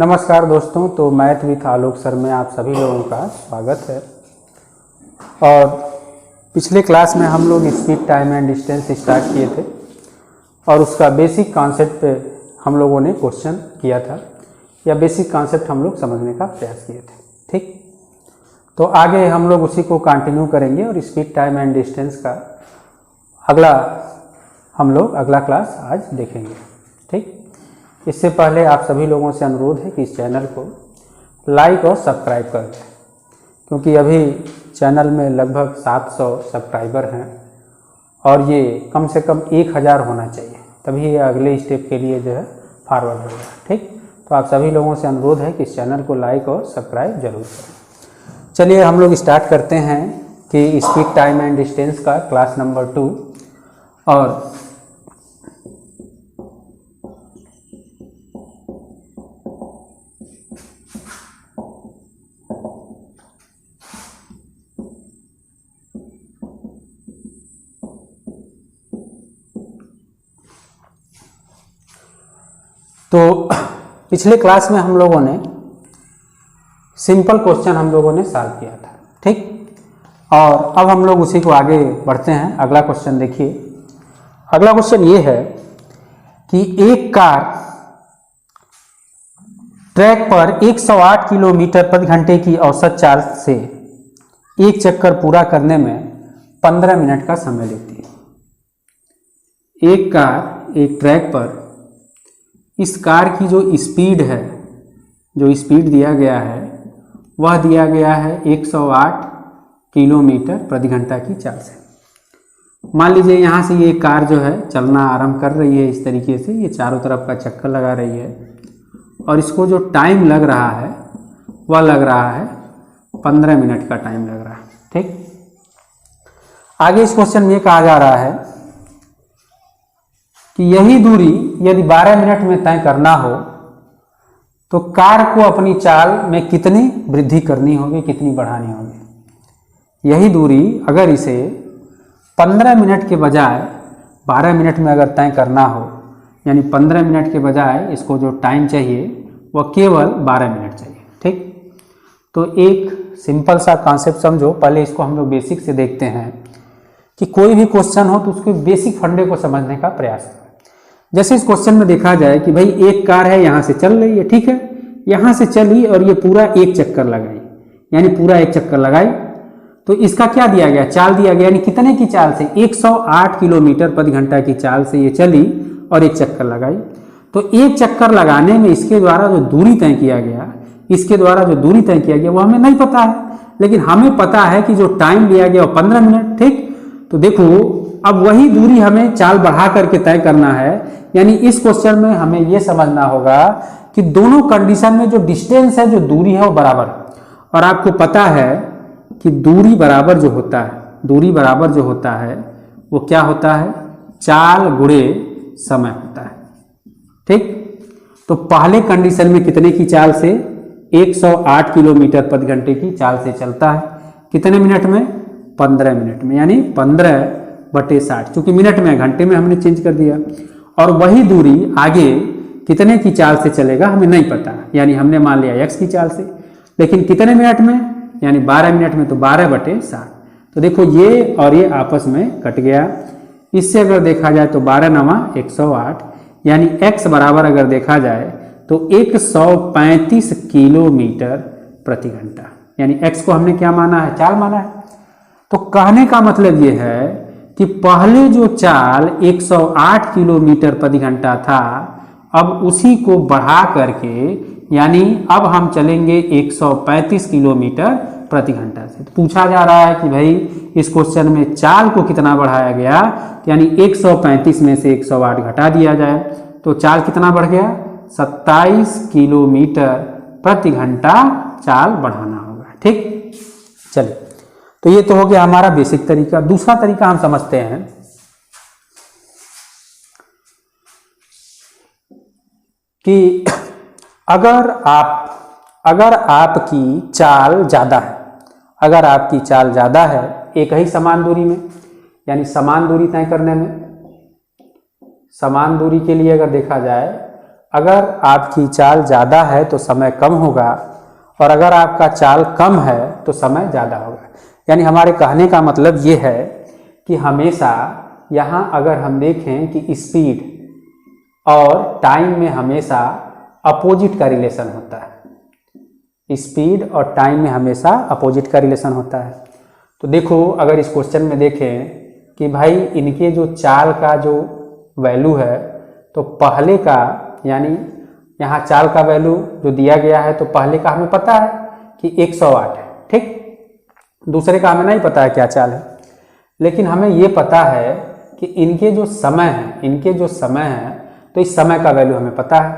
नमस्कार दोस्तों, तो मैथ विथ आलोक सर में आप सभी लोगों का स्वागत है। और पिछले क्लास में हम लोग speed, time and distance start किए थे और उसका बेसिक कॉन्सेप्ट पे हम लोगों ने क्वेश्चन किया था या बेसिक कॉन्सेप्ट हम लोग समझने का प्रयास किए थे। ठीक, तो आगे हम लोग उसी को कंटिन्यू करेंगे और स्पीड, टाइम एंड डिस्टेंस का अगला क्लास आज देखेंगे। ठीक, इससे पहले आप सभी लोगों से अनुरोध है कि इस चैनल को लाइक और सब्सक्राइब कर दें, क्योंकि अभी चैनल में लगभग 700 सब्सक्राइबर हैं और ये कम से कम 1000 होना चाहिए, तभी ये अगले स्टेप के लिए जो है फॉरवर्ड होगा। ठीक, तो आप सभी लोगों से अनुरोध है कि इस चैनल को लाइक और सब्सक्राइब जरूर करें। चलिए हम लोग स्टार्ट करते हैं कि स्पीड, टाइम एंड डिस्टेंस का क्लास नंबर 2। और तो पिछले क्लास में हम लोगों ने सिंपल क्वेश्चन सॉल्व किया था। ठीक, और अब हम लोग उसी को आगे बढ़ते हैं। अगला क्वेश्चन देखिए। अगला क्वेश्चन ये है कि एक कार ट्रैक पर 108 किलोमीटर प्रति घंटे की औसत चाल से एक चक्कर पूरा करने में 15 मिनट का समय लेती है। एक कार एक ट्रैक पर, इस कार की जो स्पीड है, जो स्पीड दिया गया है वह दिया गया है 108 किलोमीटर प्रति घंटा की चाल से। मान लीजिए यहाँ से ये कार जो है चलना आरंभ कर रही है। इस तरीके से ये चारों तरफ का चक्कर लगा रही है और इसको जो टाइम लग रहा है वह लग रहा है 15 मिनट का टाइम लग रहा है। ठीक, आगे इस क्वेश्चन में कहा जा रहा है कि यही दूरी यदि 12 मिनट में तय करना हो तो कार को अपनी चाल में कितनी वृद्धि करनी होगी, कितनी बढ़ानी होगी। यही दूरी अगर इसे 15 मिनट के बजाय 12 मिनट में अगर तय करना हो, यानी 15 मिनट के बजाय इसको जो टाइम चाहिए वह केवल 12 मिनट चाहिए। ठीक, तो एक सिंपल सा कॉन्सेप्ट समझो। पहले इसको हम लोग बेसिक से देखते हैं कि कोई भी क्वेश्चन हो तो उसके बेसिक फंडे को समझने का प्रयास करें। जैसे इस क्वेश्चन में देखा जाए कि भाई एक कार है, यहाँ से चल रही है। ठीक है, यहाँ से चली और ये पूरा एक चक्कर लगाई, यानी पूरा एक चक्कर लगाई, तो इसका क्या दिया गया, चाल दिया गया, यानी कितने की चाल से, 108 किलोमीटर प्रति घंटा की चाल से ये चली और एक चक्कर लगाई। तो एक चक्कर लगाने में इसके द्वारा जो दूरी तय किया गया, वो हमें नहीं पता है, लेकिन हमें पता है कि जो टाइम लिया गया वो 15 मिनट। ठीक, तो देखो अब वही दूरी हमें चाल बढ़ा करके तय करना है, यानी इस क्वेश्चन में हमें यह समझना होगा कि दोनों कंडीशन में जो डिस्टेंस है, जो दूरी है, वो बराबर है। और आपको पता है कि दूरी बराबर जो होता है वो क्या होता है, चाल गुणे समय होता है। ठीक, तो पहले कंडीशन में कितने की चाल से, 108 किलोमीटर प्रति घंटे की चाल से चलता है, कितने मिनट में, 15 मिनट में, यानी 15/60, चूंकि मिनट में घंटे में हमने चेंज कर दिया। और वही दूरी आगे कितने की चाल से चलेगा हमें नहीं पता, यानी हमने मान लिया x की चाल से, लेकिन कितने मिनट में, यानी 12 मिनट में, तो 12/60। तो देखो ये और ये आपस में कट गया। इससे अगर देखा जाए तो 12 9 108, यानी x बराबर अगर देखा जाए तो 135 किलोमीटर प्रति घंटा, यानी x को हमने क्या माना है, चाल माना है। तो कहने का मतलब ये है कि पहले जो चाल 108 किलोमीटर प्रति घंटा था, अब उसी को बढ़ा करके, यानी अब हम चलेंगे 135 किलोमीटर प्रति घंटा से। तो पूछा जा रहा है कि भाई इस क्वेश्चन में चाल को कितना बढ़ाया गया, यानी 135 में से 108 घटा दिया जाए तो चाल कितना बढ़ गया, 27 किलोमीटर प्रति घंटा चाल बढ़ाना होगा। ठीक, चलिए, तो ये तो हो गया हमारा बेसिक तरीका। दूसरा तरीका हम समझते हैं कि अगर आपकी चाल ज़्यादा है, एक ही समान दूरी में, यानी समान दूरी तय करने में, समान दूरी के लिए अगर देखा जाए अगर आपकी चाल ज़्यादा है तो समय कम होगा, और अगर आपका चाल कम है तो समय ज़्यादा होगा। यानी हमारे कहने का मतलब ये है कि हमेशा यहाँ अगर हम देखें कि स्पीड और टाइम में हमेशा अपोजिट का रिलेशन होता है। स्पीड और टाइम में हमेशा अपोजिट का रिलेशन होता है। तो देखो, अगर इस क्वेश्चन में देखें कि भाई इनके जो चाल का जो वैल्यू है, तो पहले का यानी यहाँ चाल का वैल्यू जो दिया गया है, तो पहले का हमें पता है कि 108 है, ठीक। दूसरे का हमें नहीं पता है क्या चाल है, लेकिन हमें ये पता है कि इनके जो समय है, तो इस समय का वैल्यू हमें पता है।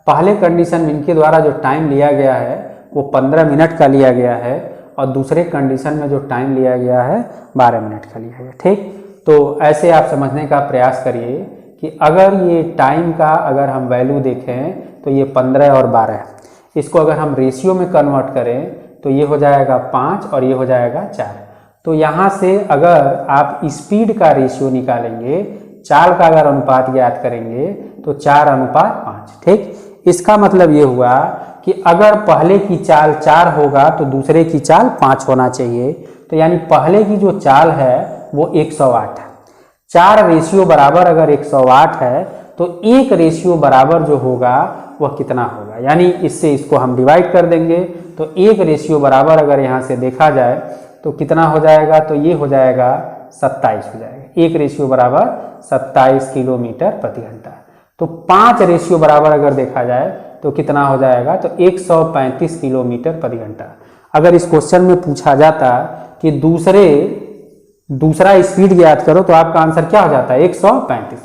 पहले कंडीशन में इनके द्वारा जो टाइम लिया गया है वो 15 मिनट का लिया गया है, और दूसरे कंडीशन में जो टाइम लिया गया है 12 मिनट का लिया गया, ठीक। तो ऐसे आप समझने का प्रयास करिए कि अगर ये टाइम का अगर हम वैल्यू देखें तो ये 15 और 12 है। इसको अगर हम रेशियो में कन्वर्ट करें तो ये हो जाएगा 5 और ये हो जाएगा 4। तो यहाँ से अगर आप स्पीड का रेशियो निकालेंगे, चाल का अगर अनुपात ज्ञात करेंगे तो 4:5, ठीक। इसका मतलब ये हुआ कि अगर पहले की चाल 4 होगा तो दूसरे की चाल 5 होना चाहिए। तो यानी पहले की जो चाल है वो 108 है। 4 रेशियो बराबर अगर 108 है तो 1 रेशियो बराबर जो होगा वह कितना होगा, यानी इससे इसको हम डिवाइड कर देंगे। तो 1 रेशियो बराबर अगर यहाँ से देखा जाए तो कितना हो जाएगा, तो ये हो जाएगा 27 हो जाएगा। 1 रेशियो बराबर 27 किलोमीटर प्रति घंटा। तो 5 रेशियो बराबर अगर देखा जाए तो कितना हो जाएगा, तो 135 किलोमीटर प्रति घंटा। अगर इस क्वेश्चन में पूछा जाता कि दूसरा स्पीड ज्ञात करो तो आपका आंसर क्या हो जाता है, 135।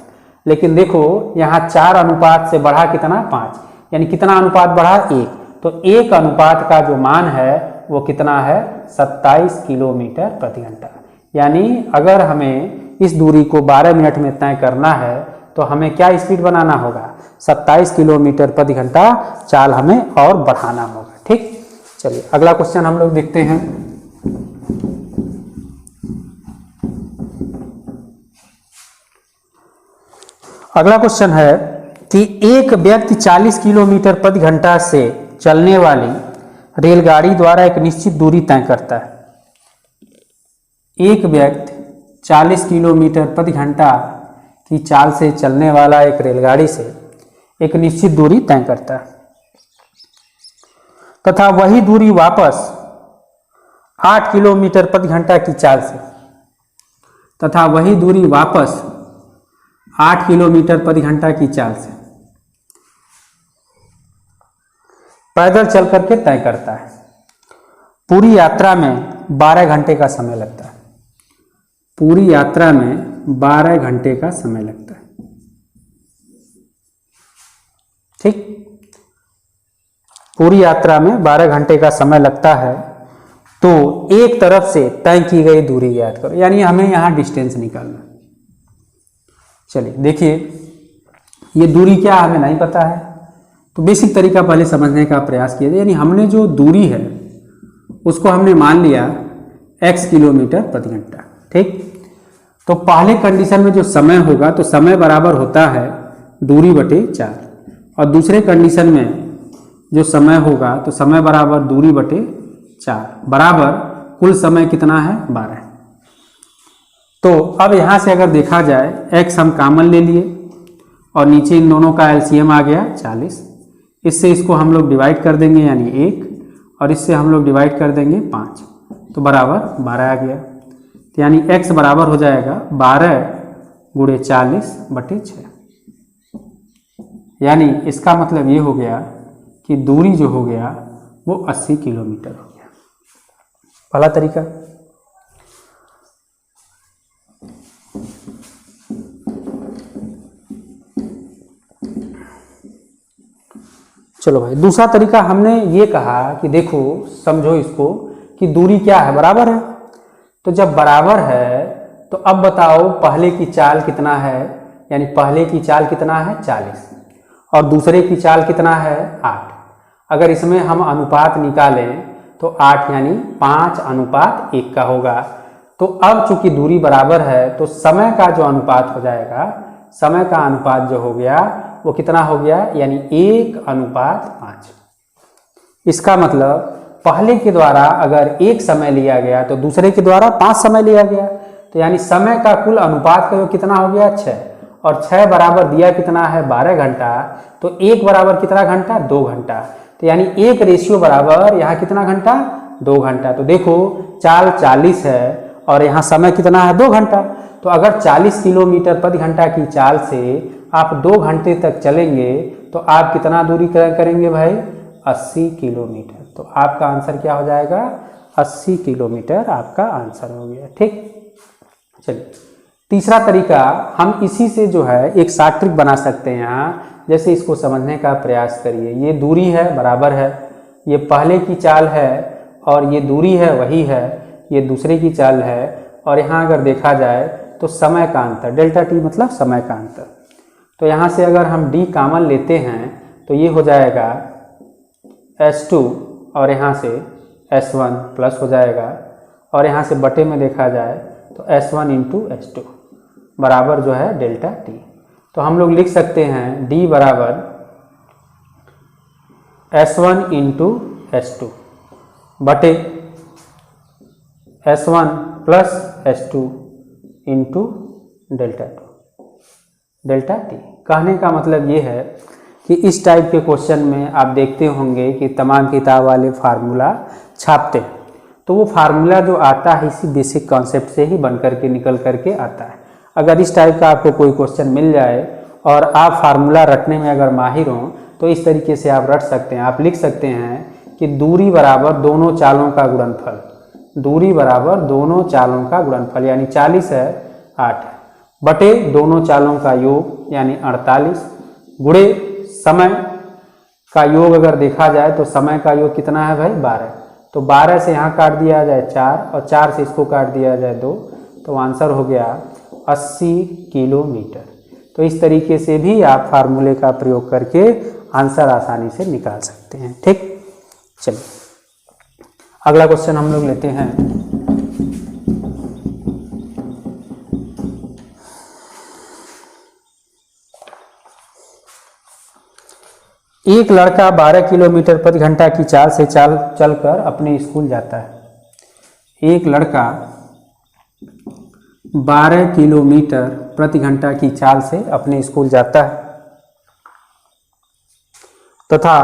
लेकिन देखो यहाँ 4 अनुपात से बढ़ा कितना, 5, यानी कितना अनुपात बढ़ा, 1। तो 1 अनुपात का जो मान है वो कितना है, 27 किलोमीटर प्रति घंटा। यानी अगर हमें इस दूरी को 12 मिनट में तय करना है तो हमें क्या स्पीड बनाना होगा, 27 किलोमीटर प्रति घंटा चाल हमें और बढ़ाना होगा, ठीक। चलिए अगला क्वेश्चन हम लोग देखते हैं। अगला क्वेश्चन है कि एक व्यक्ति 40 किलोमीटर प्रति घंटा से चलने वाली रेलगाड़ी द्वारा एक निश्चित दूरी तय करता है। एक व्यक्ति 40 किलोमीटर प्रति घंटा की चाल से चलने वाला एक रेलगाड़ी से एक निश्चित दूरी तय करता है तथा वही दूरी वापस 8 किलोमीटर प्रति घंटा की चाल से 8 किलोमीटर प्रति घंटा की चाल से पैदल चल करके तय करता है। पूरी यात्रा में 12 घंटे का समय लगता है। पूरी यात्रा में 12 घंटे का समय लगता है, ठीक। पूरी यात्रा में 12 घंटे का समय लगता है। तो एक तरफ से तय की गई दूरी ज्ञात करो, यानी हमें यहाँ डिस्टेंस निकालना। चलिए देखिए, ये दूरी क्या हमें नहीं पता है, तो बेसिक तरीका पहले समझने का प्रयास किया जाए। यानी हमने जो दूरी है उसको हमने मान लिया x किलोमीटर प्रति घंटा, ठीक। तो पहले कंडीशन में जो समय होगा तो समय बराबर होता है दूरी बटे 4, और दूसरे कंडीशन में जो समय होगा तो समय बराबर दूरी बटे 4 बराबर कुल समय कितना है, 12। तो अब यहाँ से अगर देखा जाए x हम कॉमन ले लिए और नीचे इन दोनों का एलसीएम आ गया 40। इससे इसको हम लोग डिवाइड कर देंगे यानी 1, और इससे हम लोग डिवाइड कर देंगे 5, तो बराबर 12 आ गया। तो यानी x बराबर हो जाएगा 12 गुणे 40 बटे 6। यानी इसका मतलब ये हो गया कि दूरी जो हो गया वो 80 किलोमीटर हो गया। पहला तरीका। चलो भाई, दूसरा तरीका हमने ये कहा कि देखो समझो इसको कि दूरी क्या है, बराबर है। तो जब बराबर है तो अब बताओ पहले की चाल कितना है, यानी पहले की चाल कितना है 40 और दूसरे की चाल कितना है 8। अगर इसमें हम अनुपात निकालें तो 8 यानी 5:1 का होगा। तो अब चूंकि दूरी बराबर है तो समय का जो अनुपात हो जाएगा, समय का अनुपात जो हो गया वो कितना हो गया, यानी 1:5। इसका मतलब पहले के द्वारा अगर 1 समय लिया गया तो दूसरे के द्वारा 5 समय लिया गया, तो यानी समय का कुल अनुपात का कितना हो गया 6, और 6 बराबर दिया कितना है 12 घंटा, तो 1 बराबर कितना घंटा 2 घंटा, तो यानी 1 रेशियो बराबर यहाँ कितना घंटा 2 घंटा। तो देखो चाल 40 है और यहाँ समय कितना है 2 घंटा, तो अगर 40 किलोमीटर प्रति घंटा की चाल से आप 2 घंटे तक चलेंगे तो आप कितना दूरी करेंगे भाई 80 किलोमीटर। तो आपका आंसर क्या हो जाएगा 80 किलोमीटर आपका आंसर हो गया। ठीक, चलिए तीसरा तरीका हम इसी से जो है एक शॉर्ट ट्रिक बना सकते हैं यहाँ। जैसे इसको समझने का प्रयास करिए, ये दूरी है बराबर है, ये पहले की चाल है और ये दूरी है वही है, ये दूसरे की चाल है, और यहाँ अगर देखा जाए तो समय का अंतर डेल्टा टी मतलब समय का अंतर। तो यहाँ से अगर हम डी कॉमन लेते हैं तो ये हो जाएगा S2 और यहाँ से S1 प्लस हो जाएगा, और यहाँ से बटे में देखा जाए तो S1 इंटू S2 बराबर जो है डेल्टा टी। तो हम लोग लिख सकते हैं D बराबर S1 इंटू S2 बटे S1 plus S2 into delta T. कहने का मतलब ये है कि इस टाइप के क्वेश्चन में आप देखते होंगे कि तमाम किताब वाले फार्मूला छापते हैं, तो वो फार्मूला जो आता है इसी बेसिक कॉन्सेप्ट से ही बन करके निकल करके आता है। अगर इस टाइप का आपको कोई क्वेश्चन मिल जाए और आप फार्मूला रटने में अगर माहिर हों तो इस तरीके से आप रट सकते हैं। आप लिख सकते हैं कि दूरी बराबर दोनों चालों का गुणनफल, दूरी बराबर दोनों चालों का गुणनफल यानी 40 है 8 बटे दोनों चालों का योग यानी 48 गुणे समय का योग अगर देखा जाए तो समय का योग कितना है भाई 12, तो 12 से यहाँ काट दिया जाए 4 और 4 से इसको काट दिया जाए 2, तो आंसर हो गया 80 किलोमीटर। तो इस तरीके से भी आप फार्मूले का प्रयोग करके आंसर आसानी से निकाल सकते हैं। ठीक, चलिए अगला क्वेश्चन हम लोग लेते हैं। एक लड़का 12 किलोमीटर प्रति घंटा की चाल से चलकर अपने स्कूल जाता है। एक लड़का 12 किलोमीटर प्रति घंटा की चाल से अपने स्कूल जाता है तथा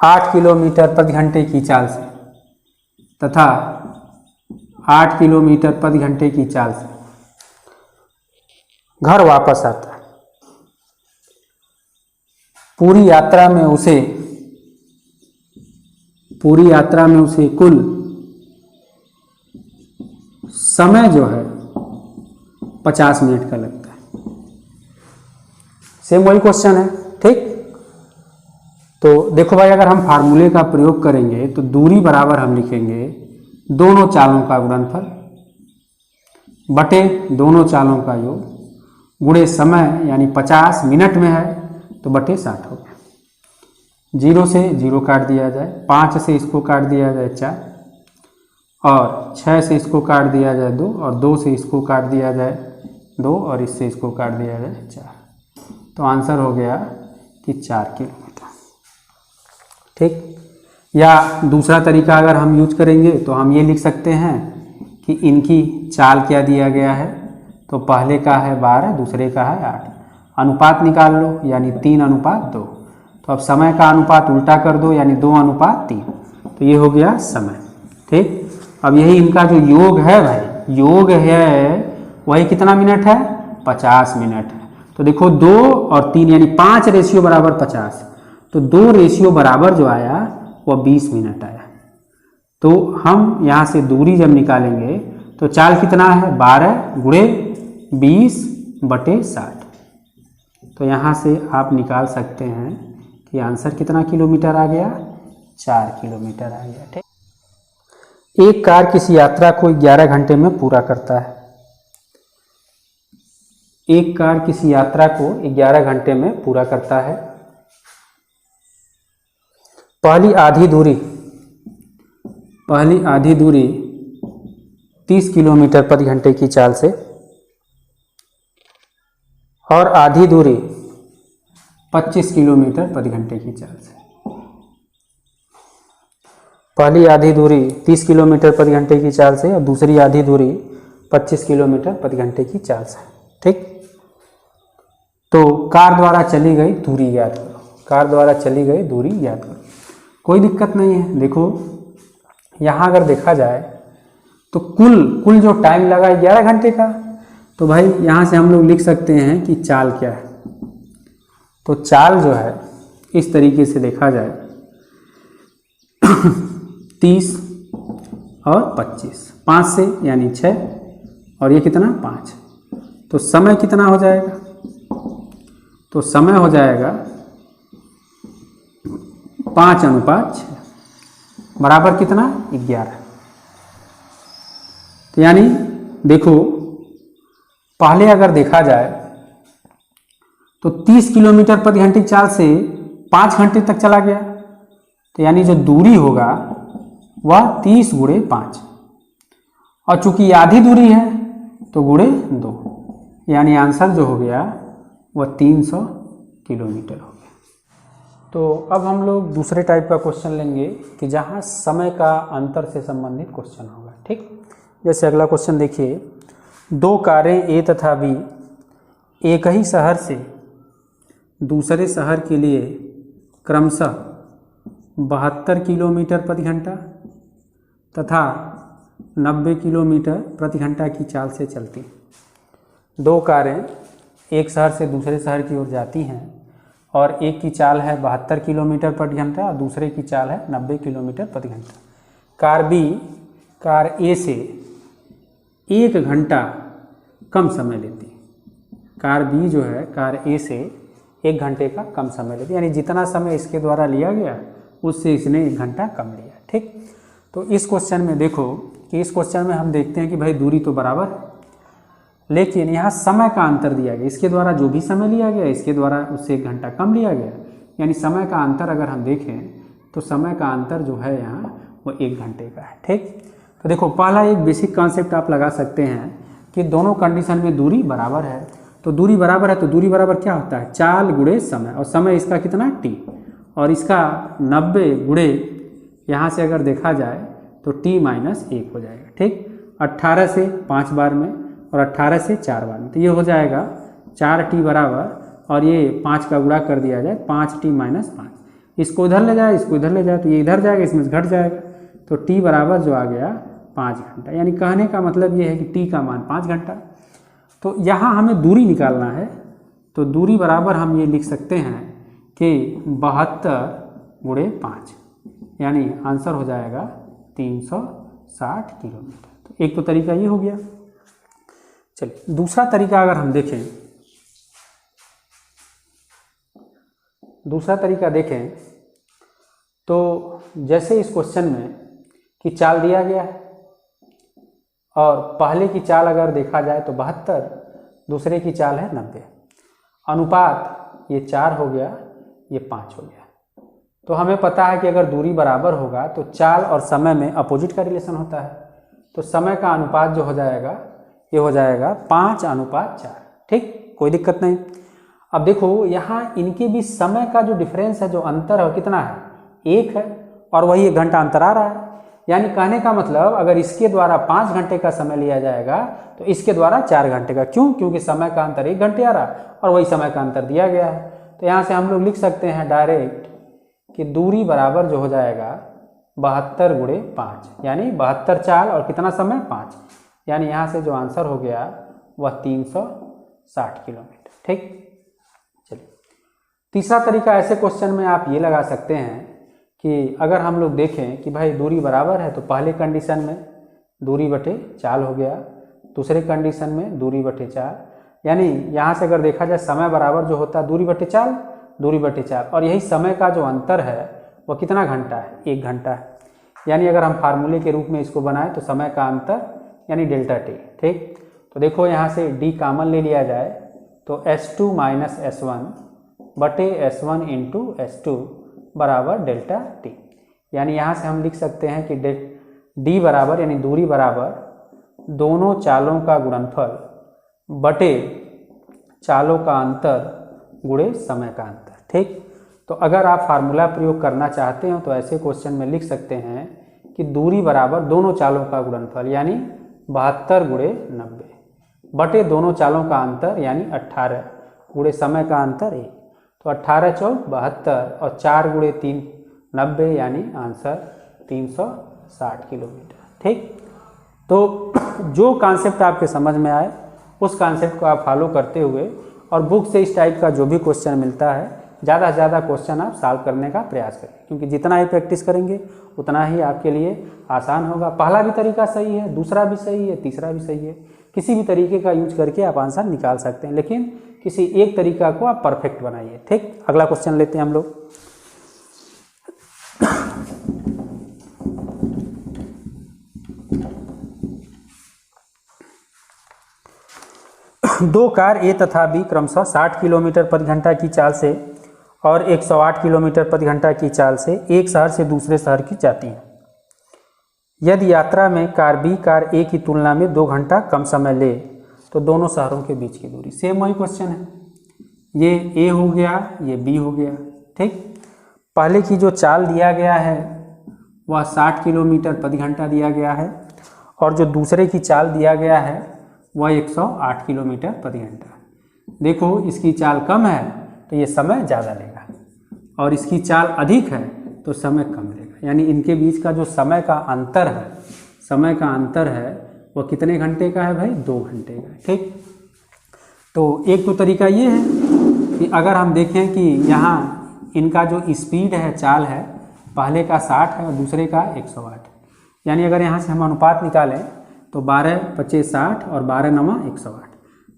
8 किलोमीटर प्रति घंटे की चाल से 8 किलोमीटर प्रति घंटे की चाल से घर वापस आता है। पूरी यात्रा में उसे कुल समय जो है 50 मिनट का लगता है। सेम वही क्वेश्चन है। ठीक, तो देखो भाई अगर हम फार्मूले का प्रयोग करेंगे तो दूरी बराबर हम लिखेंगे दोनों चालों का गुणनफल बटे दोनों चालों का योग गुणे समय यानी 50 मिनट में है तो बटे 60 हो गया। 0 से 0 काट दिया जाए, 5 से इसको काट दिया जाए 4 और 6 से इसको काट दिया जाए 2 और 2 से इसको काट दिया जाए 2 और इससे इसको काट दिया जाए 4, तो आंसर हो गया कि 4 किलोमीटर। ठीक, या दूसरा तरीका अगर हम यूज करेंगे तो हम ये लिख सकते हैं कि इनकी चाल क्या दिया गया है, तो पहले का है 12 दूसरे का है 8, अनुपात निकाल लो यानी 3:2, तो अब समय का अनुपात उल्टा कर दो यानी 2:3, तो ये हो गया समय। ठीक, अब यही इनका जो योग है भाई, योग है वही कितना मिनट है 50 मिनट है। तो देखो 2 और 3 यानी 5 रेशियो बराबर 50, तो 2 रेशियो बराबर जो आया वह 20 मिनट आया। तो हम यहाँ से दूरी जब निकालेंगे तो चाल कितना है 12 गुणे 20 बटे 60, तो यहाँ से आप निकाल सकते हैं कि आंसर कितना किलोमीटर आ गया 4 किलोमीटर आ गया। ठीक, एक कार किसी यात्रा को 11 घंटे में पूरा करता है। एक कार किसी यात्रा को 11 घंटे में पूरा करता है। पहली आधी दूरी 30 किलोमीटर प्रति घंटे की चाल से और आधी दूरी 25 किलोमीटर प्रति घंटे की चाल से। पहली आधी दूरी 30 किलोमीटर प्रति घंटे की चाल से और दूसरी आधी दूरी 25 किलोमीटर प्रति घंटे की चाल से। ठीक, तो कार द्वारा चली गई दूरी याद करो, कार द्वारा चली गई दूरी याद करो। कोई दिक्कत नहीं है। देखो यहाँ अगर देखा जाए तो कुल जो टाइम लगा 11 घंटे का, तो भाई यहाँ से हम लोग लिख सकते हैं कि चाल क्या है। तो चाल जो है इस तरीके से देखा जाए 30 और 25, 5 से यानी 6 और ये कितना 5, तो समय कितना हो जाएगा? तो समय हो जाएगा 5:6 बराबर कितना 11। तो यानी देखो पहले अगर देखा जाए तो 30 किलोमीटर प्रति घंटे की चाल से 5 घंटे तक चला गया, तो यानी जो दूरी होगा वह 30 × 5, और चूंकि आधी दूरी है तो × 2, यानी आंसर जो हो गया वह 300 किलोमीटर हो गया। तो अब हम लोग दूसरे टाइप का क्वेश्चन लेंगे कि जहाँ समय का अंतर से संबंधित क्वेश्चन होगा। ठीक, जैसे अगला क्वेश्चन देखिए, 2 कारें ए तथा बी एक ही शहर से दूसरे शहर के लिए क्रमशः 72 किलोमीटर प्रति घंटा तथा 90 किलोमीटर प्रति घंटा की चाल से चलती। 2 कारें एक शहर से दूसरे शहर की ओर जाती हैं और एक की चाल है 72 किलोमीटर प्रति घंटा और दूसरे की चाल है 90 किलोमीटर प्रति घंटा। कार बी कार ए से 1 घंटा कम समय लेती। कार बी जो है कार ए से 1 घंटे का कम समय लेती, यानी जितना समय इसके द्वारा लिया गया उससे इसने 1 घंटा कम लिया। ठीक, तो इस क्वेश्चन में देखो कि इस क्वेश्चन में हम देखते हैं कि भाई दूरी तो बराबर है, लेकिन यहाँ समय का अंतर दिया गया। इसके द्वारा जो भी समय लिया गया इसके द्वारा उससे 1 घंटा कम लिया गया, यानी समय का अंतर अगर हम देखें तो समय का अंतर जो है यहाँ वो 1 घंटे का है। ठीक, तो देखो पहला एक बेसिक कॉन्सेप्ट आप लगा सकते हैं कि दोनों कंडीशन में दूरी बराबर है। तो दूरी बराबर है तो दूरी बराबर क्या होता है? चाल × समय, और समय इसका कितना t, और इसका 90 × यहाँ से अगर देखा जाए तो t-1 हो जाएगा। ठीक, 18 से 5 बार में और 18 से 4 बार में, तो ये हो जाएगा 4t बराबर, और ये 5 का गुणा कर दिया जाए 5t-5, इसको इधर ले जाए इसको इधर ले जाए तो ये इधर जाएगा इसमें से घट जाएगा, तो t बराबर जो आ गया 5 घंटा। यानी कहने का मतलब ये है कि t का मान 5 घंटा। तो यहाँ हमें दूरी निकालना है, तो दूरी बराबर हम ये लिख सकते हैं कि 72 × 5, यानी आंसर हो जाएगा 360 किलोमीटर। तो एक तो तरीका ये हो गया। चलिए दूसरा तरीका अगर हम देखें, दूसरा तरीका देखें तो जैसे इस क्वेश्चन में कि चाल दिया गया है और पहले की चाल अगर देखा जाए तो 72, दूसरे की चाल है 90, अनुपात ये 4 हो गया ये 5 हो गया। तो हमें पता है कि अगर दूरी बराबर होगा तो चाल और समय में अपोजिट का रिलेशन होता है, तो समय का अनुपात जो हो जाएगा ये हो जाएगा 5:4। ठीक, कोई दिक्कत नहीं। अब देखो यहाँ इनके बीच समय का जो डिफरेंस है, जो अंतर है वो कितना है? 1 है, और वही 1 घंटा अंतर आ रहा है। यानी कहने का मतलब अगर इसके द्वारा 5 घंटे का समय लिया जाएगा तो इसके द्वारा 4 घंटे का। क्यों? क्योंकि समय का अंतर 1 घंटे आ रहा है और वही समय का अंतर दिया गया है। तो यहाँ से हम लोग लिख सकते हैं डायरेक्ट कि दूरी बराबर जो हो जाएगा 72 × 5, यानी 72 चाल और कितना समय 5, यानी यहाँ से जो आंसर हो गया वह 360 किलोमीटर। ठीक, चलिए तीसरा तरीका ऐसे क्वेश्चन में आप ये लगा सकते हैं कि अगर हम लोग देखें कि भाई दूरी बराबर है तो पहले कंडीशन में दूरी बटे चाल हो गया, दूसरे कंडीशन में दूरी बटे चाल, यानी यहाँ से अगर देखा जाए समय बराबर जो होता है दूरी बटे चाल, दूरी बटे चाल, और यही समय का जो अंतर है वह कितना घंटा है? 1 घंटा है। यानी अगर हम फार्मूले के रूप में इसको बनाएं तो समय का अंतर यानी डेल्टा टी। ठीक, तो देखो यहाँ से d कॉमन ले लिया जाए तो S2 - S1 बटे S1 × S2 बराबर डेल्टा टी। यानी यहाँ से हम लिख सकते हैं कि d बराबर यानी दूरी बराबर दोनों चालों का गुणनफल बटे चालों का अंतर गुणे समय का अंतर। ठीक। तो अगर आप फार्मूला प्रयोग करना चाहते हो तो ऐसे क्वेश्चन में लिख सकते हैं कि दूरी बराबर दोनों चालों का गुणनफल यानी 72 गुणे 90 बटे दोनों चालों का अंतर यानी 18 गुणे समय का अंतर 1। तो 18 चौक 72 और 4 गुणे 3 90 यानी आंसर 360 किलोमीटर। ठीक। तो जो कॉन्सेप्ट आपके समझ में आए उस कॉन्सेप्ट को आप फॉलो करते हुए और बुक से इस टाइप का जो भी क्वेश्चन मिलता है ज़्यादा से ज़्यादा क्वेश्चन आप सॉल्व करने का प्रयास करें, क्योंकि जितना ही प्रैक्टिस करेंगे उतना ही आपके लिए आसान होगा। पहला भी तरीका सही है, दूसरा भी सही है, तीसरा भी सही है, किसी भी तरीके का यूज करके आप आंसर निकाल सकते हैं, लेकिन किसी एक तरीका को आप परफेक्ट बनाइए। ठीक। अगला क्वेश्चन लेते हैं हम लोग। दो कार ए तथा बी क्रमशः 60 किलोमीटर प्रति घंटा की चाल से और 108 किलोमीटर प्रति घंटा की चाल से एक शहर से दूसरे शहर की जाती हैं। यदि यात्रा में कार बी कार ए की तुलना में 2 घंटा कम समय ले तो दोनों शहरों के बीच की दूरी। सेम वही क्वेश्चन है, ये ए हो गया, ये बी हो गया। ठीक। पहले की जो चाल दिया गया है वह 60 किलोमीटर प्रति घंटा दिया गया है और जो दूसरे की चाल दिया गया है वह 108 किलोमीटर प्रति घंटा। देखो इसकी चाल कम है तो ये समय ज़्यादा लेगा और इसकी चाल अधिक है तो समय कम लेगा, यानी इनके बीच का जो समय का अंतर है वो कितने घंटे का है भाई? 2 घंटे का। ठीक। तो एक तो तरीका ये है कि अगर हम देखें कि यहाँ इनका जो स्पीड है, चाल है, पहले का 60 है और दूसरे का 108, यानी अगर यहाँ से हम अनुपात निकालें तो 12 25 60 और 12 9 108।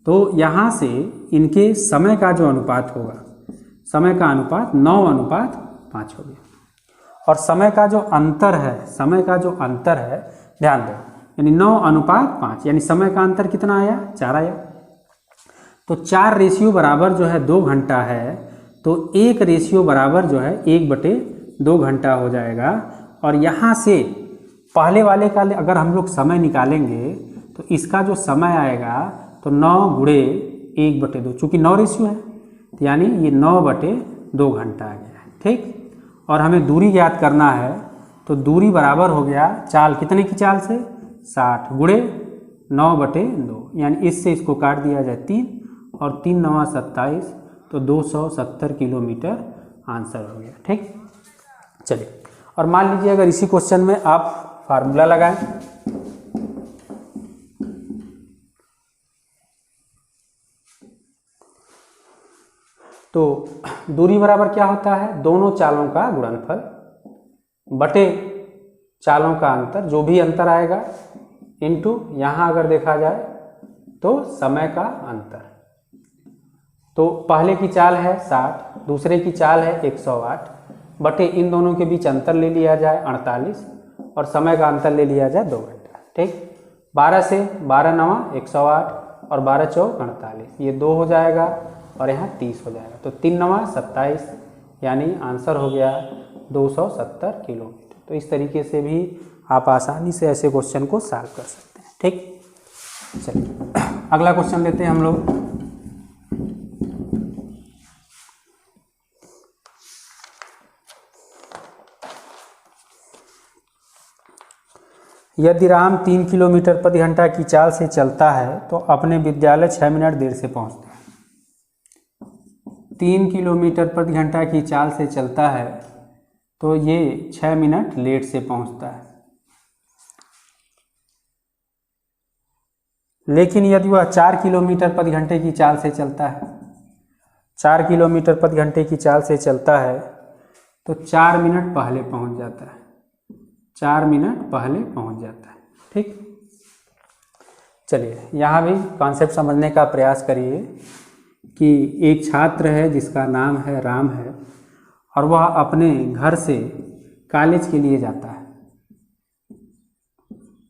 तो यहाँ से इनके समय का जो अनुपात होगा, समय का अनुपात 9:5 हो गया और समय का जो अंतर है ध्यान दो, यानी 9:5, यानी समय का अंतर कितना आया? 4 आया। तो 4 रेशियो बराबर जो है 2 घंटा है, तो 1 रेशियो बराबर जो है 1/2 घंटा हो जाएगा। और यहाँ से पहले वाले का अगर हम लोग समय निकालेंगे तो इसका जो समय आएगा तो 9 गुणे 1/2, चूँकि 9 रेशियो है तो यानी ये 9/2 घंटा आ गया है। ठीक। और हमें दूरी ज्ञात करना है तो दूरी बराबर हो गया चाल कितने की चाल से? 60 गुणे 9/2, यानी इससे इसको काट दिया जाए 3 और 3 9 27, तो 270 किलोमीटर आंसर हो गया। ठीक। चलिए, और मान लीजिए अगर इसी क्वेश्चन में आप फार्मूला लगाएं तो दूरी बराबर क्या होता है? दोनों चालों का गुणनफल बटे चालों का अंतर, जो भी अंतर आएगा, इनटू यहाँ अगर देखा जाए तो समय का अंतर। तो पहले की चाल है 60, दूसरे की चाल है 108, बटे इन दोनों के बीच अंतर ले लिया जाए 48 और समय का अंतर ले लिया जाए 2 घंटा। ठीक। 12 से 12 9 108 और 12 4 48, ये 2 हो जाएगा और यहाँ 30 हो जाएगा, तो 3 9 27, यानी आंसर हो गया 270 किलोमीटर। तो इस तरीके से भी आप आसानी से ऐसे क्वेश्चन को सॉल्व कर सकते हैं। ठीक। चलिए अगला क्वेश्चन लेते हैं हम लोग। यदि राम 3 किलोमीटर प्रति घंटा की चाल से चलता है तो अपने विद्यालय 6 मिनट देर से पहुंचता है। 3 किलोमीटर प्रति घंटा की चाल से चलता है तो ये 6 मिनट लेट से पहुंचता है। लेकिन यदि वह 4 किलोमीटर प्रति घंटे की चाल से चलता है, 4 किलोमीटर प्रति घंटे की चाल से चलता है तो 4 मिनट पहले पहुंच जाता है, 4 मिनट पहले पहुंच जाता है। ठीक। चलिए यहाँ भी कॉन्सेप्ट समझने का प्रयास करिए कि एक छात्र है जिसका नाम है राम है और वह अपने घर से कॉलेज के लिए जाता है,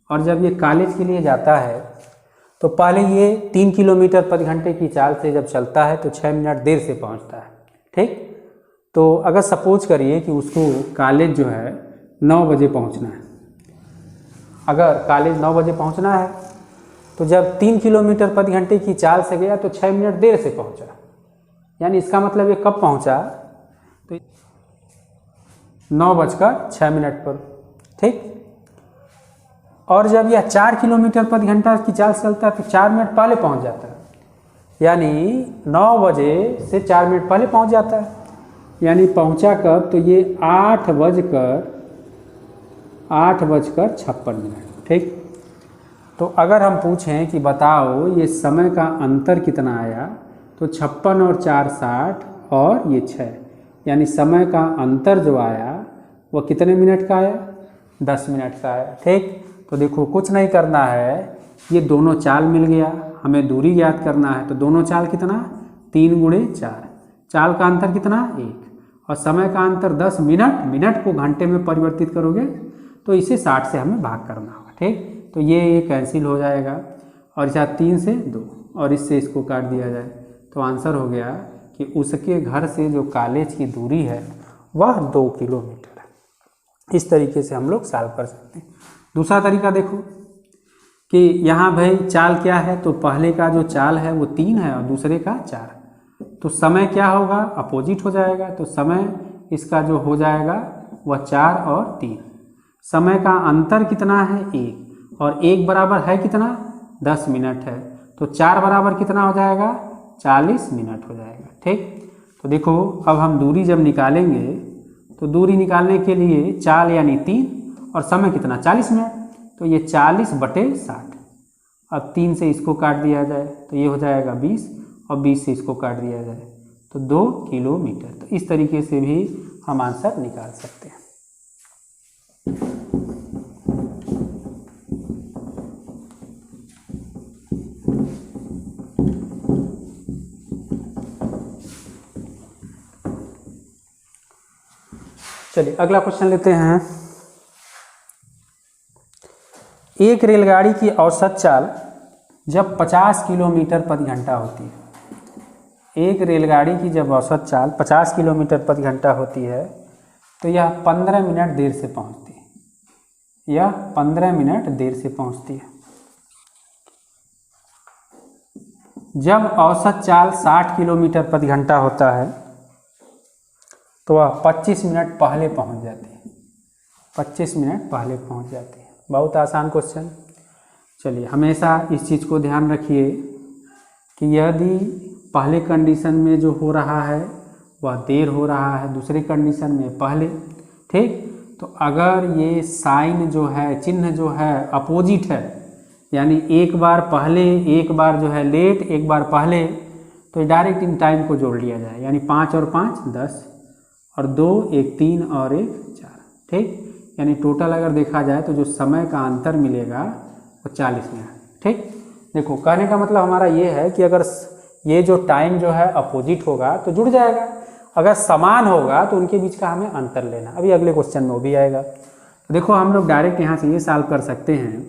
और जब ये कॉलेज के लिए जाता है तो पहले ये 3 किलोमीटर प्रति घंटे की चाल से जब चलता है तो 6 मिनट देर से पहुंचता है। ठीक। तो अगर सपोज करिए कि उसको कॉलेज जो है 9 बजे पहुंचना है, अगर कॉलेज 9 बजे पहुंचना है तो जब 3 किलोमीटर प्रति घंटे की चाल से गया तो 6 मिनट देर से पहुंचा, यानी इसका मतलब ये कब पहुंचा? तो 9:06 पर, ठीक। और जब यह 4 किलोमीटर प्रति घंटा की चाल से चलता है तो 4 मिनट पहले पहुंच जाता है, यानी 9 बजे से 4 मिनट पहले पहुंच जाता है। यानी पहुंचा कब, तो ये 8:56, ठीक। तो अगर हम पूछें कि बताओ ये समय का अंतर कितना आया, तो 56 और 4 60 और ये 6, यानी समय का अंतर जो आया वह कितने मिनट का आया, 10 मिनट का आया, ठीक। तो देखो कुछ नहीं करना है, ये दोनों चाल मिल गया, हमें दूरी ज्ञात करना है, तो दोनों चाल कितना, 3 × 4, चाल का अंतर कितना 1 और समय का अंतर 10 मिनट, मिनट को घंटे में परिवर्तित करोगे तो इसे 60 से हमें भाग करना होगा, ठीक। तो ये कैंसिल हो जाएगा और इसे 3 से 2 और इससे इसको काट दिया जाए, तो आंसर हो गया कि उसके घर से जो कॉलेज की दूरी है वह 2 किलोमीटर है। इस तरीके से हम लोग सॉल्व कर सकते हैं। दूसरा तरीका देखो कि यहाँ भाई चाल क्या है, तो पहले का जो चाल है वो 3 है और दूसरे का 4, तो समय क्या होगा, अपोजिट हो जाएगा, तो समय इसका जो हो जाएगा वह 4 और 3। समय का अंतर कितना है 1 और 1 बराबर है कितना 10 मिनट है, तो 4 बराबर कितना हो जाएगा 40 मिनट हो जाएगा, ठीक। तो देखो अब हम दूरी जब निकालेंगे तो दूरी निकालने के लिए चाल यानी 3 और समय कितना 40 मिनट, तो ये 40/60। अब 3 से इसको काट दिया जाए तो ये हो जाएगा 20 और 20 से इसको काट दिया जाए तो 2 किलोमीटर। तो इस तरीके से भी हम आंसर निकाल सकते हैं। चलिए अगला क्वेश्चन लेते हैं। एक रेलगाड़ी की औसत चाल जब 50 किलोमीटर प्रति घंटा होती है, एक रेलगाड़ी की जब औसत चाल 50 किलोमीटर प्रति घंटा होती है तो यह 15 मिनट देर से पहुंचती है, यह 15 मिनट देर से पहुंचती है। जब औसत चाल 60 किलोमीटर प्रति घंटा होता है तो वह 25 मिनट पहले पहुंच जाती है, 25 मिनट पहले पहुंच जाती है। बहुत आसान क्वेश्चन। चलिए हमेशा इस चीज़ को ध्यान रखिए कि यदि पहले कंडीशन में जो हो रहा है वह देर हो रहा है, दूसरे कंडीशन में पहले, ठीक। तो अगर ये साइन जो है, चिन्ह जो है अपोजिट है, यानी एक बार पहले एक बार जो है लेट एक बार पहले, तो डायरेक्ट इन टाइम को जोड़ लिया जाए, यानी 5 और 5 10 और 2 1 3 और 1 4, ठीक। यानी टोटल अगर देखा जाए तो जो समय का अंतर मिलेगा वो 40 मिनट, ठीक। देखो कहने का मतलब हमारा ये है कि अगर ये जो टाइम जो है अपोजिट होगा तो जुड़ जाएगा, अगर समान होगा तो उनके बीच का हमें अंतर लेना। अभी अगले क्वेश्चन में वो भी आएगा। तो देखो हम लोग डायरेक्ट यहाँ से ये सॉल्व कर सकते हैं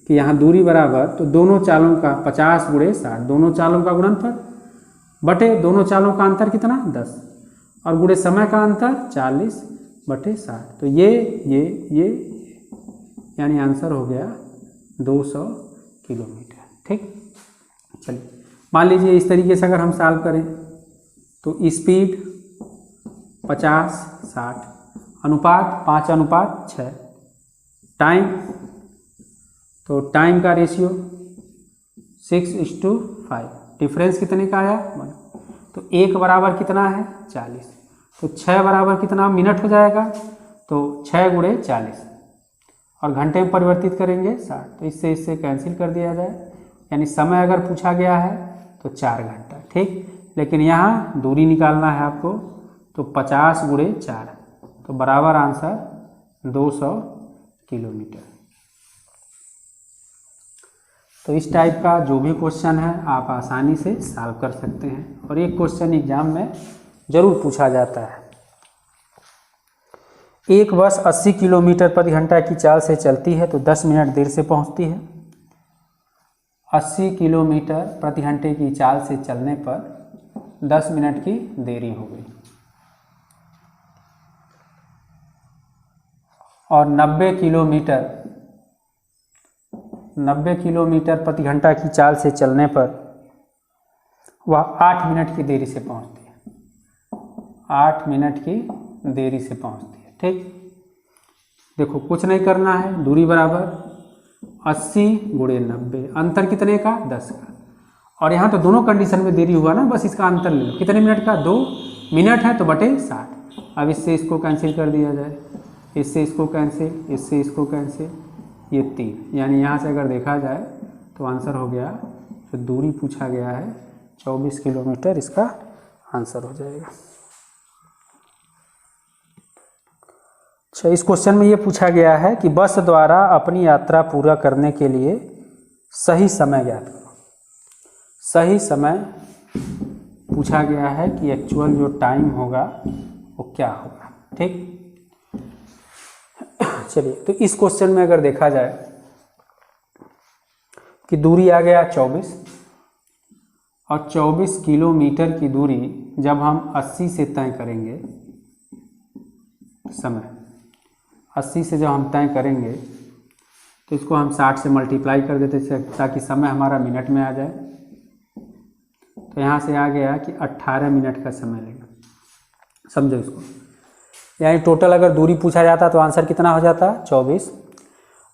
कि यहाँ दूरी बराबर, तो दोनों चालों का 50 × 60, दोनों चालों का गुणनफल बटे दोनों चालों का अंतर कितना 10 और गुणे समय का अंतर 40/60, तो ये यानी आंसर हो गया 200 किलोमीटर, ठीक। चलिए मान लीजिए इस तरीके से अगर हम सॉल्व करें तो स्पीड 50/60 अनुपात 5/6, टाइम, तो टाइम का रेशियो 6:5, डिफरेंस कितने का आया 1, तो 1 बराबर कितना है 40, तो 6 बराबर कितना मिनट हो जाएगा, तो 6 × 40 और घंटे में परिवर्तित करेंगे 60, तो इससे कैंसिल कर दिया जाए, यानी समय अगर पूछा गया है तो 4 घंटा, ठीक। लेकिन यहाँ दूरी निकालना है आपको, तो 50 × 4, तो बराबर आंसर 200 किलोमीटर। तो इस टाइप का जो भी क्वेश्चन है आप आसानी से सॉल्व कर सकते हैं और एक क्वेश्चन एग्जाम में जरूर पूछा जाता है। एक बस 80 किलोमीटर प्रति घंटा की चाल से चलती है तो 10 मिनट देर से पहुंचती है। 80 किलोमीटर प्रति घंटे की चाल से चलने पर 10 मिनट की देरी हो गई और 90 किलोमीटर प्रति घंटा की चाल से चलने पर वह 8 मिनट की देरी से पहुंचती है। 8 मिनट की देरी से पहुंचती है। ठीक, देखो कुछ नहीं करना है, दूरी बराबर 80 गुणे 90, अंतर कितने का 10 का। और यहाँ तो दोनों कंडीशन में देरी हुआ ना, बस इसका अंतर ले लो, कितने मिनट का 2 मिनट है तो बटे 60। अब इससे इसको कैंसिल कर दिया जाए, इससे इसको कैंसिल, इससे इसको कैंसिल, ये 3, यानी यहाँ से अगर देखा जाए तो आंसर हो गया, जो दूरी पूछा गया है 24 किलोमीटर, इसका आंसर हो जाएगा। अच्छा, इस क्वेश्चन में ये पूछा गया है कि बस द्वारा अपनी यात्रा पूरा करने के लिए सही समय ज्ञात करो। सही समय पूछा गया है कि एक्चुअल जो टाइम होगा वो क्या होगा। ठीक, चलिए, तो इस क्वेश्चन में अगर देखा जाए कि दूरी आ गया 24, और 24 किलोमीटर की दूरी जब हम 80 से तय करेंगे, समय 80 से जब हम तय करेंगे तो इसको हम 60 से मल्टीप्लाई कर देते ताकि समय हमारा मिनट में आ जाए। तो यहाँ से आ गया कि 18 मिनट का समय लेगा, समझो इसको। यानी टोटल अगर दूरी पूछा जाता तो आंसर कितना हो जाता, 24।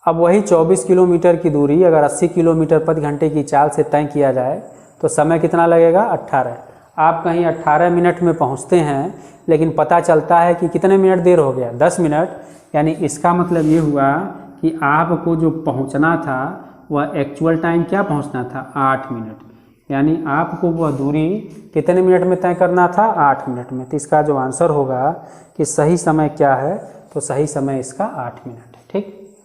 अब वही 24 किलोमीटर की दूरी अगर 80 किलोमीटर प्रति घंटे की चाल से तय किया जाए तो समय कितना लगेगा, 18। आप कहीं 18 मिनट में पहुंचते हैं, लेकिन पता चलता है कि कितने मिनट देर हो गया, 10 मिनट। यानी इसका मतलब ये हुआ कि आपको जो पहुंचना था वह एक्चुअल टाइम क्या पहुंचना था, 8 मिनट। यानी आपको वह दूरी कितने मिनट में तय करना था, 8 मिनट में। तो इसका जो आंसर होगा कि सही समय क्या है, तो सही समय इसका 8 मिनट है। ठीक,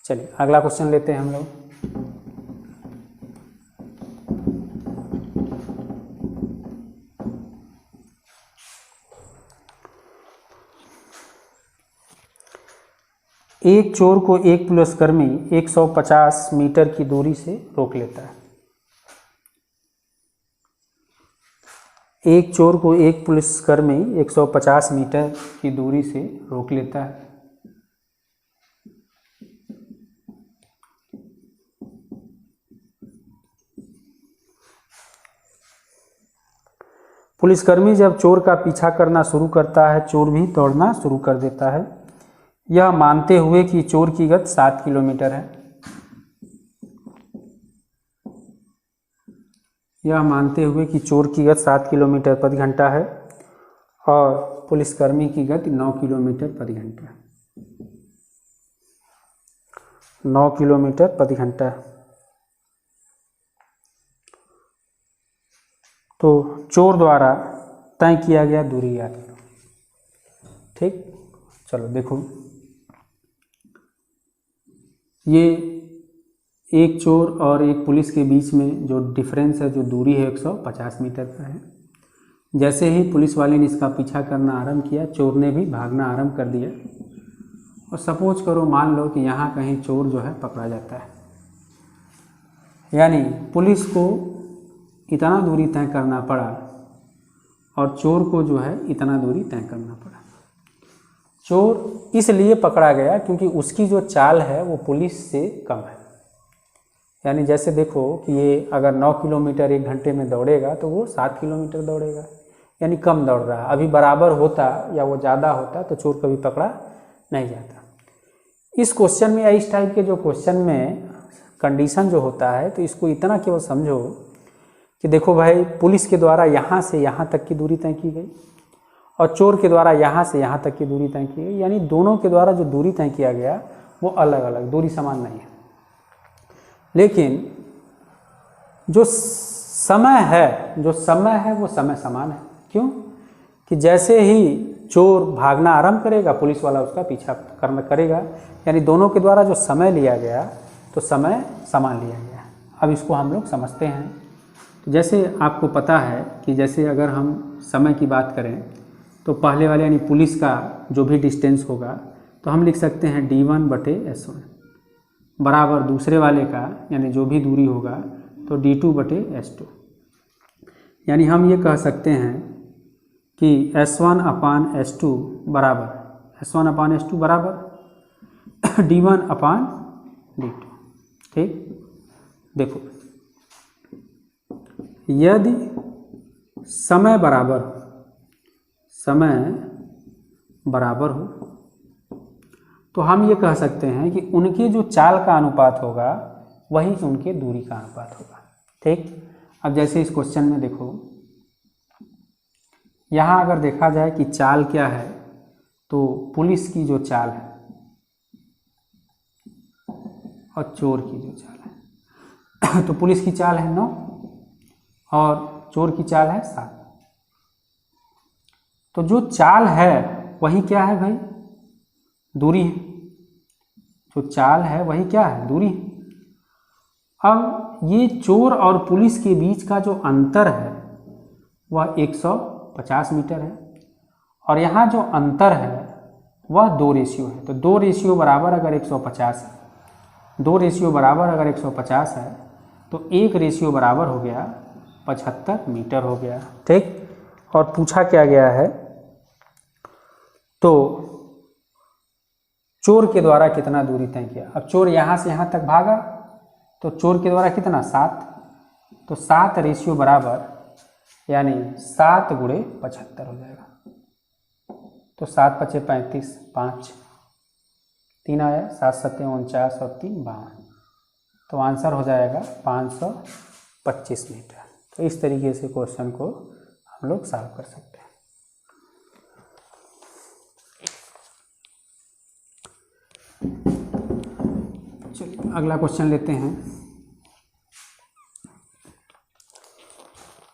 चलिए अगला क्वेश्चन लेते हैं हम लोग। एक चोर को एक पुलिसकर्मी 150 मीटर की दूरी से रोक लेता है। एक चोर को एक पुलिसकर्मी 150 मीटर की दूरी से रोक लेता है। पुलिसकर्मी जब चोर का पीछा करना शुरू करता है, चोर भी दौड़ना शुरू कर देता है, यह मानते हुए कि चोर की गति 7 किलोमीटर है। यह मानते हुए कि चोर की गति 7 किलोमीटर प्रति घंटा है और पुलिसकर्मी की गति 9 किलोमीटर प्रति घंटा है। 9 किलोमीटर प्रति घंटा। तो चोर द्वारा तय किया गया दूरी याद करो। ठीक, चलो देखो, ये एक चोर और एक पुलिस के बीच में जो डिफरेंस है, जो दूरी है 150 मीटर का है। जैसे ही पुलिस वाले ने इसका पीछा करना आरंभ किया, चोर ने भी भागना आरंभ कर दिया। और सपोज करो, मान लो कि यहाँ कहीं चोर जो है पकड़ा जाता है, यानी पुलिस को इतना दूरी तय करना पड़ा और चोर को जो है इतना दूरी तय करना पड़ा। चोर इसलिए पकड़ा गया क्योंकि उसकी जो चाल है वो पुलिस से कम है। यानी जैसे देखो कि ये अगर 9 किलोमीटर 1 घंटे में दौड़ेगा तो वो 7 किलोमीटर दौड़ेगा, यानी कम दौड़ रहा है। अभी बराबर होता या वो ज़्यादा होता तो चोर कभी पकड़ा नहीं जाता। इस क्वेश्चन में या इस टाइप के जो क्वेश्चन में कंडीशन जो होता है, तो इसको इतना केवल समझो कि देखो भाई, पुलिस के द्वारा यहाँ से यहाँ तक की दूरी तय की गई और चोर के द्वारा यहाँ से यहाँ तक की दूरी तय की गई। यानी दोनों के द्वारा जो दूरी तय किया गया वो अलग अलग, दूरी समान नहीं है। लेकिन जो समय है वो समय समान है। क्यों? कि जैसे ही चोर भागना आरंभ करेगा, पुलिस वाला उसका पीछा करना करेगा। यानी दोनों के द्वारा जो समय लिया गया तो समय समान लिया गया। अब इसको हम लोग समझते हैं। तो जैसे आपको पता है कि जैसे अगर हम समय की बात करें तो पहले वाले यानी पुलिस का जो भी डिस्टेंस होगा तो हम लिख सकते हैं d1/s1 बराबर दूसरे वाले का यानी जो भी दूरी होगा तो d2/s2। यानी हम ये कह सकते हैं कि s1/s2 बराबर d1/d2। ठीक, देखो, यदि समय समय बराबर हो, तो हम ये कह सकते हैं कि उनके जो चाल का अनुपात होगा वही उनके दूरी का अनुपात होगा। ठीक, अब जैसे इस क्वेश्चन में देखो, यहाँ अगर देखा जाए कि चाल क्या है, तो पुलिस की जो चाल है और चोर की जो चाल है तो पुलिस की चाल है 9 और चोर की चाल है 7। तो जो चाल है वही क्या है भाई, दूरी है। जो चाल है वही क्या है, दूरी है। अब ये चोर और पुलिस के बीच का जो अंतर है वह 150 मीटर है, और यहाँ जो अंतर है वह 2 रेशियो है। तो 2 रेशियो बराबर अगर 150 है, 2 रेशियो बराबर अगर 150 है, तो 1 रेशियो बराबर हो गया 75 मीटर हो गया। ठीक, और पूछा क्या गया है, तो चोर के द्वारा कितना दूरी तय किया। अब चोर यहाँ से यहाँ तक भागा, तो चोर के द्वारा कितना, 7, तो 7 रेशियो बराबर यानी 7 गुणे 75 हो जाएगा। तो 7 पचे 35, 5 3 आया, 7 सत्ते 49 और 3 52, तो आंसर हो जाएगा 525 मीटर। तो इस तरीके से क्वेश्चन को हम लोग सॉल्व कर सकते हैं। चलिए अगला क्वेश्चन लेते हैं।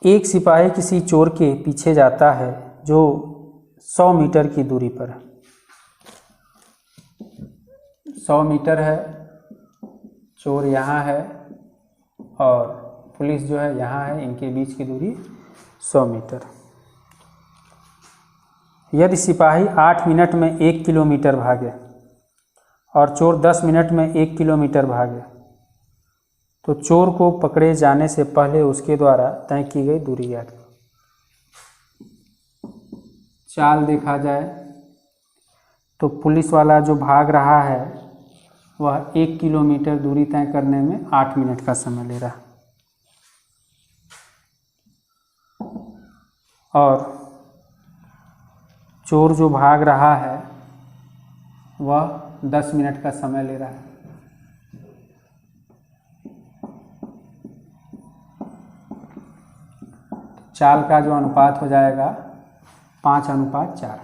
एक सिपाही किसी चोर के पीछे जाता है जो 100 मीटर की दूरी पर है। 100 मीटर है, चोर यहाँ है और पुलिस जो है यहाँ है, इनके बीच की दूरी 100 मीटर। यदि सिपाही 8 मिनट में 1 किलोमीटर भागे और चोर 10 मिनट में 1 किलोमीटर भागे, तो चोर को पकड़े जाने से पहले उसके द्वारा तय की गई दूरी ज्ञात करो। चाल देखा जाए तो पुलिस वाला जो भाग रहा है वह 1 किलोमीटर दूरी तय करने में 8 मिनट का समय ले रहा है, और चोर जो भाग रहा है वह 10 मिनट का समय ले रहा है। चाल का जो अनुपात हो जाएगा 5:4।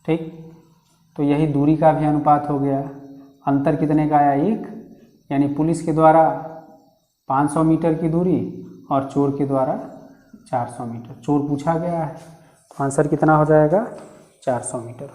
ठीक, तो यही दूरी का भी अनुपात हो गया। अंतर कितने का आया, 1, यानी पुलिस के द्वारा 500 मीटर की दूरी और चोर के द्वारा 400 मीटर। चोर पूछा गया है, तो आंसर कितना हो जाएगा, 400 मीटर।